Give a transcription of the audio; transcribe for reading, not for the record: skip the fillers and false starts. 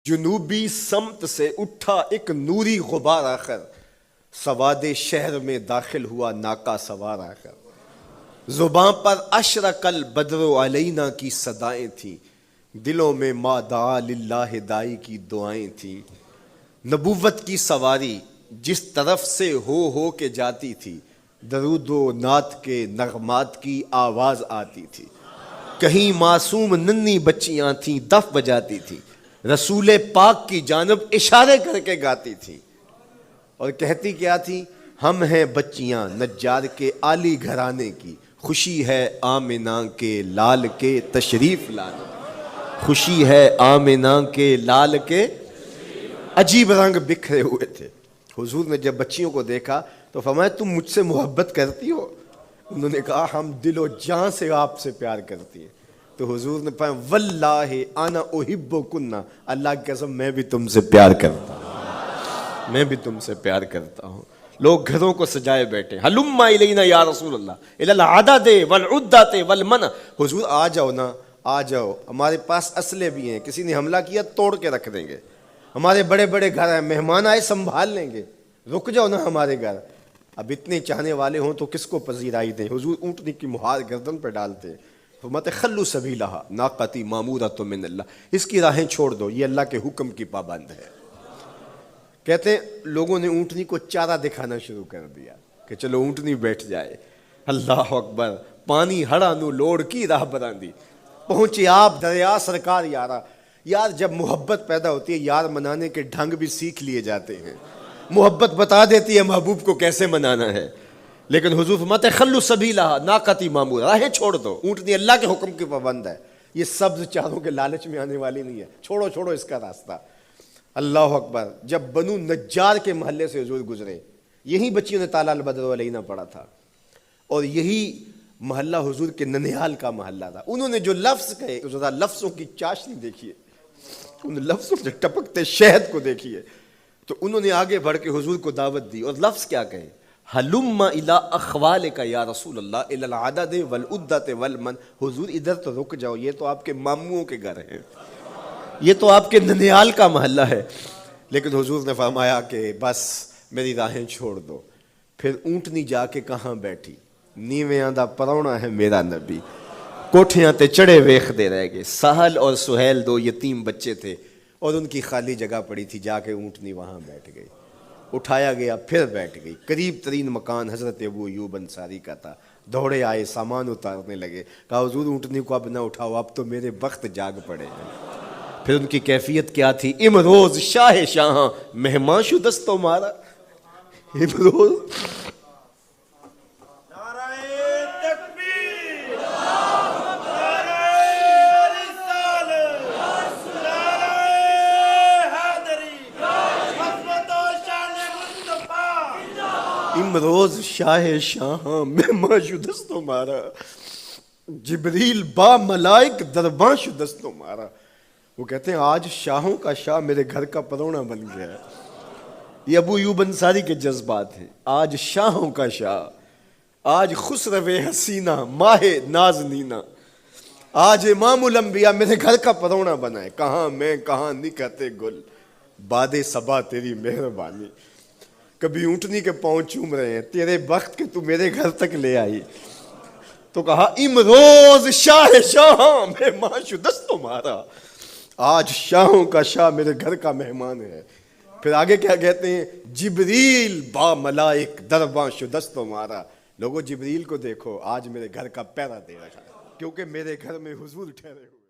جنوبی سمت سے اٹھا ایک نوری غبار آخر، سواد شہر میں داخل ہوا ناکا سوار آخر، زباں پر اشرق البدر علینا کی صدائیں تھیں، دلوں میں ما دعا للہ دائی کی دعائیں تھیں، نبوت کی سواری جس طرف سے ہو کے جاتی تھی، درود و نعت کے نغمات کی آواز آتی تھی، کہیں معصوم ننھی بچیاں تھیں دف بجاتی تھیں، رسول پاک کی جانب اشارے کر کے گاتی تھیں اور کہتی کیا تھی، ہم ہیں بچیاں نجار کے عالی گھرانے کی، خوشی ہے آمنہ کے لال کے تشریف لانے، خوشی ہے آمنہ کے لال کے۔ عجیب رنگ بکھرے ہوئے تھے۔ حضور نے جب بچیوں کو دیکھا تو فرمایا تم مجھ سے محبت کرتی ہو؟ انہوں نے کہا ہم دل و جان سے آپ سے پیار کرتی ہیں۔ تو حضور نے فرمایا واللہ انا احبکن، اللہ کی قسم میں بھی تم سے پیار کرتا ہوں، میں بھی تم سے پیار کرتا ہوں۔ لوگ گھروں کو سجائے بیٹھے، ہلم الینا یا رسول اللہ الی العدد والعدۃ والمنع، حضور آ جاؤ نا، آ جاؤ، ہمارے پاس اسلحے بھی ہیں، کسی نے حملہ کیا توڑ کے رکھ دیں گے، ہمارے بڑے بڑے گھر ہیں، مہمان آئے سنبھال لیں گے، رک جاؤ نا ہمارے گھر۔ اب اتنے چاہنے والے ہوں تو کس کو پذیرائی دیں؟ حضور اونٹنی کی مہار گردن پہ ڈالتے، فرماتے خلو سبیلہا ناقتی مامورۃ من اللہ، اس کی راہیں چھوڑ دو، یہ اللہ کے حکم کی پابند ہے۔ کہتے ہیں لوگوں نے اونٹنی کو چارہ دکھانا شروع کر دیا کہ چلو اونٹنی بیٹھ جائے، اللہ اکبر، پانی ہڑا نو لوڑ کی راہ براندی، پہنچے آپ دریا سرکار یارا۔ یار جب محبت پیدا ہوتی ہے یار منانے کے ڈھنگ بھی سیکھ لیے جاتے ہیں، محبت بتا دیتی ہے محبوب کو کیسے منانا ہے، لیکن حضور فرماتے خلو سبیلہا ناقتی مامورہ، راہیں چھوڑ دو، اونٹنی اللہ کے حکم کی پابند ہے، یہ سبز چاروں کے لالچ میں آنے والی نہیں ہے، چھوڑو چھوڑو اس کا راستہ۔ اللہ اکبر، جب بنو نجار کے محلے سے حضور گزرے، یہی بچیوں نے تالا البدر علینا پڑھا تھا اور یہی محلہ حضور کے ننیال کا محلہ تھا۔ انہوں نے جو لفظ کہے، ذرا لفظوں کی چاشنی دیکھیے، ان لفظوں سے ٹپکتے شہد کو دیکھیے۔ تو انہوں نے آگے بڑھ کے حضور کو دعوت دی اور لفظ کیا کہے، ہلم الی اخوالک یا رسول اللہ الی العدد والعدۃ والمن، حضور ادھر تو رک جاؤ، یہ تو آپ کے ماموں کے گھر ہیں، یہ تو آپ کے ننیال کا محلہ ہے۔ لیکن حضور نے فرمایا کہ بس میری راہیں چھوڑ دو۔ پھر اونٹنی جا کے کہاں بیٹھی، نیویاں دا پرونا ہے میرا نبی، کوٹھیاں تے چڑھے ویخ دے رہ گئے۔ سہل اور سہیل دو یتیم بچے تھے اور ان کی خالی جگہ پڑی تھی، جا کے اونٹنی وہاں بیٹھ گئی، اٹھایا گیا پھر بیٹھ گئی۔ قریب ترین مکان حضرت ابو ایوب انصاری کا تھا، دوڑے آئے سامان اتارنے لگے، کہا حضور اونٹنی کو اب نہ اٹھاؤ، اب تو میرے وقت جاگ پڑے ہیں۔ پھر ان کی کیفیت کیا تھی، امروز شاہ شاہاں مہمان شدست مارا، امروز امروز شاہ شاہاں مہمان شدست مارا، جبریل با ملائک درباں شدست مارا۔ وہ کہتے ہیں آج شاہوں کا شاہ میرے گھر کا پرونا بن گیا ہے۔ یہ ابو ایوب انصاری کے جذبات ہیں، آج شاہوں کا شاہ، آج خسرو حسینہ ماہ نازنینہ، آج امام الانبیاء میرے گھر کا پرونا بنا ہے۔ کہاں میں کہاں نکہت گل، باد صبا تیری مہربانی، کبھی اونٹنی کے پاؤں چوم رہے ہیں، تیرے وقت کے تو میرے گھر تک لے آئی۔ تو کہا امروز شاہ شاہاں مہمان شدست مارا، آج شاہوں کا شاہ میرے گھر کا مہمان ہے۔ پھر آگے کیا کہتے ہیں، جبریل با ملائک درباں شدست مارا، لوگوں جبریل کو دیکھو آج میرے گھر کا پہرا دے رہا ہے، کیونکہ میرے گھر میں حضور ٹھہرے ہوئے۔